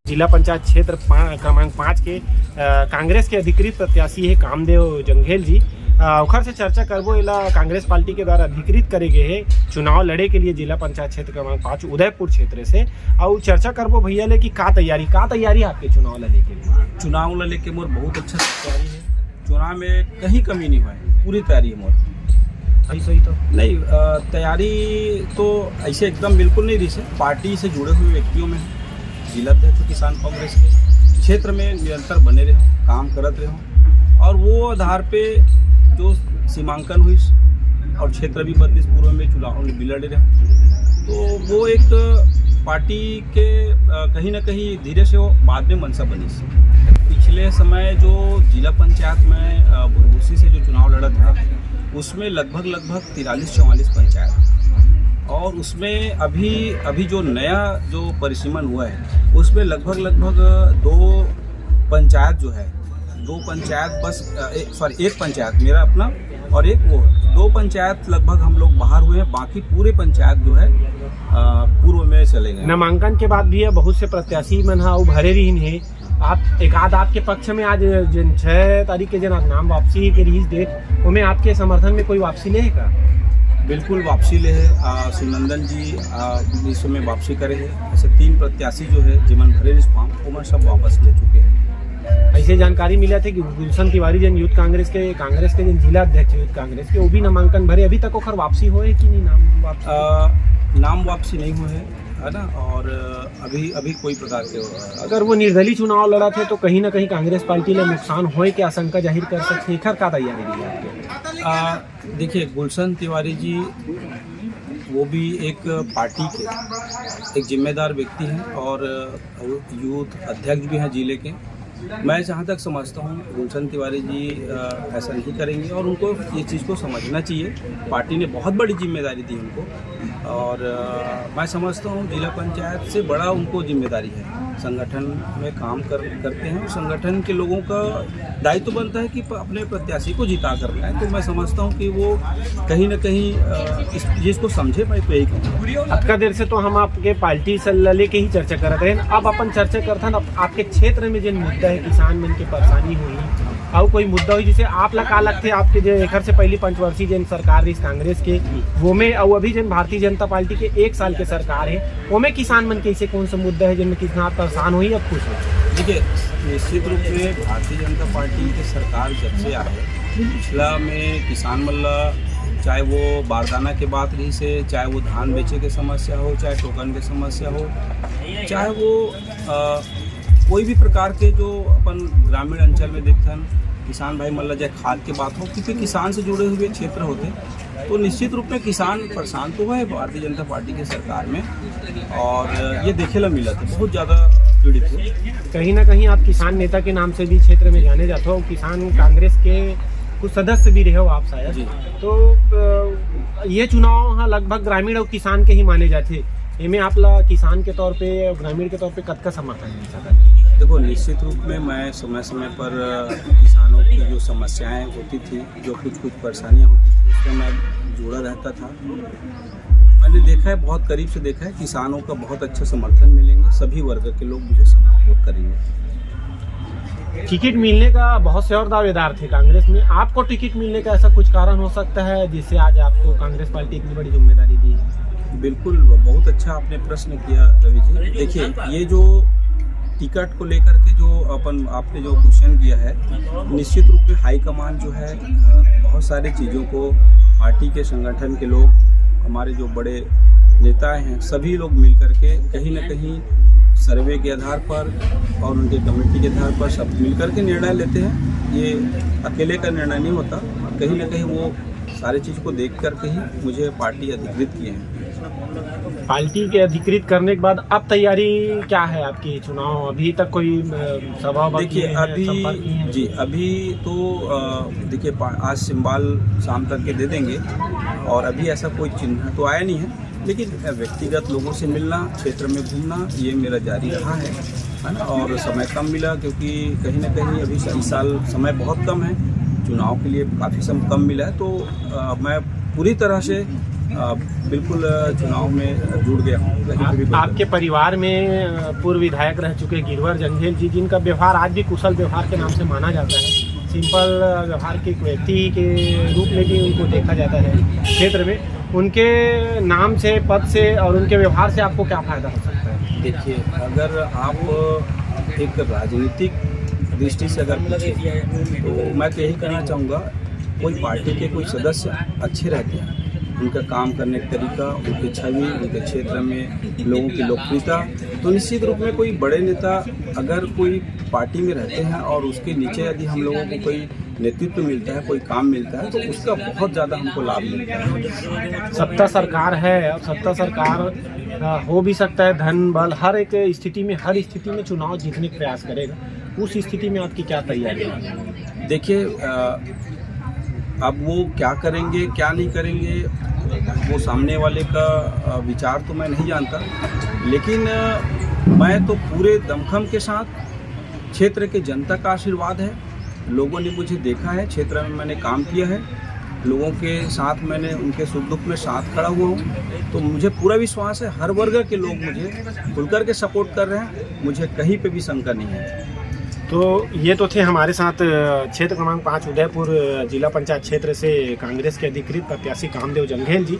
जिला पंचायत क्षेत्र क्रमांक 5 के कांग्रेस के अधिकृत प्रत्याशी है कामदेव जंघेल जी। ओखर से चर्चा करबो एला कांग्रेस पार्टी के द्वारा अधिकृत करे गए है चुनाव लड़े के लिए जिला पंचायत क्षेत्र क्रमांक 5 उदयपुर क्षेत्र से। और चर्चा करबो भैया ले कि का तैयारी आपके चुनाव लड़े के लिए? चुनाव लड़े के मोर बहुत अच्छा तैयारी है। चुनाव में कहीं कमी नहीं हुआ है, पूरी तैयारी है मोर। ऐसा ही तो नहीं, तैयारी तो ऐसे एकदम बिल्कुल नहीं रही है। पार्टी से जुड़े हुए व्यक्तियों में जिला अध्यक्ष किसान कांग्रेस के क्षेत्र में निरंतर बने रहे, काम करते रहे और वो आधार पे जो सीमांकन हुई और क्षेत्र भी 32 पूर्व में चुनाव में बिलड़ रहे, तो वो एक पार्टी के कहीं ना कहीं धीरे से वो बाद में मनसा बनी। पिछले समय जो जिला पंचायत में बुरबुसी से जो चुनाव लड़ा था उसमें लगभग 43-44 पंचायत, और उसमें अभी जो नया जो परिसीमन हुआ है उसमें लगभग 2 पंचायत जो है, 2 पंचायत बस एक पंचायत मेरा अपना और एक वो 2 पंचायत लगभग हम लोग बाहर हुए हैं। बाकी पूरे पंचायत जो है पूर्व में चले गए। नामांकन के बाद भी बहुत से प्रत्याशी मन भरे रही है। आप एक आध आपके पक्ष में आज 6 तारीख के जन नाम वापसी के रिलीज डेट उनमें आपके समर्थन में कोई वापसी ले है का? बिल्कुल वापसी ले है। सुनंदन जी इस समय वापसी करे है। ऐसे 3 प्रत्याशी जो है जिमन भरे रिस्पाम वो सब वापस ले चुके हैं। ऐसे जानकारी मिला थे कि गुलशन तिवारी जन यूथ कांग्रेस के जन जिला अध्यक्ष यूथ कांग्रेस के वो भी नामांकन भरे, अभी तक ओखर वापसी होए कि नहीं? नाम वापसी नहीं हुए है ना, और अभी कोई प्रकार के अगर वो निर्दलीय चुनाव लड़ा थे तो कहीं ना कहीं कांग्रेस पार्टी ले नुकसान होए के आशंका जाहिर कर सकते हैं। का तैयारी रही आपके? देखिए, गुलशन तिवारी जी वो भी एक पार्टी के एक जिम्मेदार व्यक्ति हैं और यूथ अध्यक्ष भी हैं जिले के। मैं जहाँ तक समझता हूँ गुलशन तिवारी जी ऐसा नहीं करेंगे और उनको ये चीज़ को समझना चाहिए। पार्टी ने बहुत बड़ी जिम्मेदारी दी उनको और मैं समझता हूँ जिला पंचायत से बड़ा उनको जिम्मेदारी है। संगठन में काम करते हैं, संगठन के लोगों का दायित्व बनता है कि अपने प्रत्याशी को जिता कर लाएं। तो मैं समझता हूँ कि वो कहीं ना कहीं इस चीज़ को समझे। मैं तो यही कहूँगा। आपका देर से तो हम आपके पार्टी से लेके ही चर्चा कर रहे हैं। अब अपन चर्चा करते हैं आपके क्षेत्र में जिन मुद्दा है किसान मन की परेशानी हुई और कोई मुद्दा हुई जिसे आप का लगते आपके जो एक से पहली पंचवर्षीय जिन सरकार रही कांग्रेस के वो में और अभी जिन भारतीय जनता पार्टी के 1 साल के सरकार है वो में किसान मन के ऐसे कौन सा मुद्दा है जिनमें किसान परेशान हुई अब खुश हो? देखिए, निश्चित रूप में भारतीय जनता पार्टी की सरकार जब से आए पिछला में किसान मल्ला चाहे वो बारदाना के बात रही से, चाहे वो धान बेचे के समस्या हो, चाहे टोकन के समस्या हो, चाहे वो कोई भी प्रकार के जो अपन ग्रामीण अंचल में देखते हैं किसान भाई मल्ला चाहे खाद की बात हो, क्योंकि किसान से जुड़े हुए क्षेत्र होते तो निश्चित रूप में किसान परेशान तो है भारतीय जनता पार्टी की सरकार में और ये देखे ला मिला था बहुत ज़्यादा पीड़ित हुए। कहीं ना कहीं आप किसान नेता के नाम से भी क्षेत्र में जाने जाते हो, किसान कांग्रेस के कुछ सदस्य भी रहे हो आप शायद, तो ये चुनाव लगभग ग्रामीण और किसान के ही माने जाते। इनमें आप किसान के तौर पे ग्रामीण के तौर पे कद का समर्थन मिल सकता है? देखो, निश्चित रूप में मैं समय समय पर किसानों की जो समस्याएं होती थी, जो कुछ परेशानियां होती थी उसमें मैं जुड़ा रहता था। मैंने देखा है, बहुत करीब से देखा है, किसानों का बहुत अच्छा समर्थन मिलेंगे। सभी वर्ग के लोग मुझे सपोर्ट करेंगे। टिकट मिलने का बहुत से और दावेदार थे कांग्रेस में, आपको टिकट मिलने का ऐसा कुछ कारण हो सकता है जिससे आज आपको कांग्रेस पार्टी इतनी बड़ी जिम्मेदारी दी है? बिल्कुल, बहुत अच्छा आपने प्रश्न किया रवि जी। देखिए, ये जो टिकट को लेकर के जो आपने जो क्वेश्चन किया है, निश्चित रूप में हाईकमान जो है बहुत सारी चीज़ों को पार्टी के संगठन के लोग, हमारे जो बड़े नेता हैं, सभी लोग मिल करके कहीं ना कहीं सर्वे के आधार पर और उनके कमेटी के आधार पर सब मिल करके निर्णय लेते हैं। ये अकेले का निर्णय नहीं होता, कहीं ना कहीं वो सारी चीज़ को देख करके ही मुझे पार्टी अधिकृत किए हैं। पार्टी के अधिकृत करने के बाद अब तैयारी क्या है आपकी? चुनाव अभी तक कोई सभा? देखिए, अभी तो देखिए आज सिंबल शाम तक के दे देंगे और अभी ऐसा कोई चिन्ह तो आया नहीं है, लेकिन व्यक्तिगत लोगों से मिलना, क्षेत्र में घूमना ये मेरा जारी रहा है ना। और समय कम मिला क्योंकि कहीं ना कहीं अभी इस साल समय बहुत कम है, चुनाव के लिए काफ़ी समय कम मिला है, तो मैं पूरी तरह से बिल्कुल चुनाव में जुड़ गया हूँ। कहीं पे भी कोई आपके परिवार में पूर्व विधायक रह चुके गिरवर जंघेल जी, जिनका व्यवहार आज भी कुशल व्यवहार के नाम से माना जाता है, सिंपल व्यवहार के एक व्यक्ति के रूप में भी उनको देखा जाता है क्षेत्र में, उनके नाम से, पद से और उनके व्यवहार से आपको क्या फायदा हो सकता है? देखिए, अगर आप एक राजनीतिक दृष्टि से अगर पूछें तो मैं तो यही कहना चाहूँगा, कोई पार्टी के कोई सदस्य अच्छे रहते हैं, उनका काम करने का तरीका, उनकी छवि, उनके क्षेत्र में लोगों की लोकप्रियता, तो निश्चित रूप में कोई बड़े नेता अगर कोई पार्टी में रहते हैं और उसके नीचे यदि हम लोगों को कोई नेतृत्व मिलता है, कोई काम मिलता है, तो उसका बहुत ज़्यादा हमको लाभ मिलता है। सत्ता सरकार है और सत्ता सरकार हो भी सकता है, धन बल हर एक स्थिति में, हर स्थिति में चुनाव जीतने का प्रयास करेगा। उस स्थिति में आपकी क्या तैयारी है? देखिए, अब वो क्या करेंगे क्या नहीं करेंगे वो सामने वाले का विचार तो मैं नहीं जानता, लेकिन मैं तो पूरे दमखम के साथ, क्षेत्र के जनता का आशीर्वाद है, लोगों ने मुझे देखा है, क्षेत्र में मैंने काम किया है, लोगों के साथ मैंने उनके सुख दुख में साथ खड़ा हुआ हूँ, तो मुझे पूरा विश्वास है हर वर्ग के लोग मुझे खुलकर के सपोर्ट कर रहे हैं, मुझे कहीं पे भी शंका नहीं है। तो ये तो थे हमारे साथ क्षेत्र क्रमांक 5 उदयपुर जिला पंचायत क्षेत्र से कांग्रेस के अधिकृत प्रत्याशी कामदेव जंघेल जी।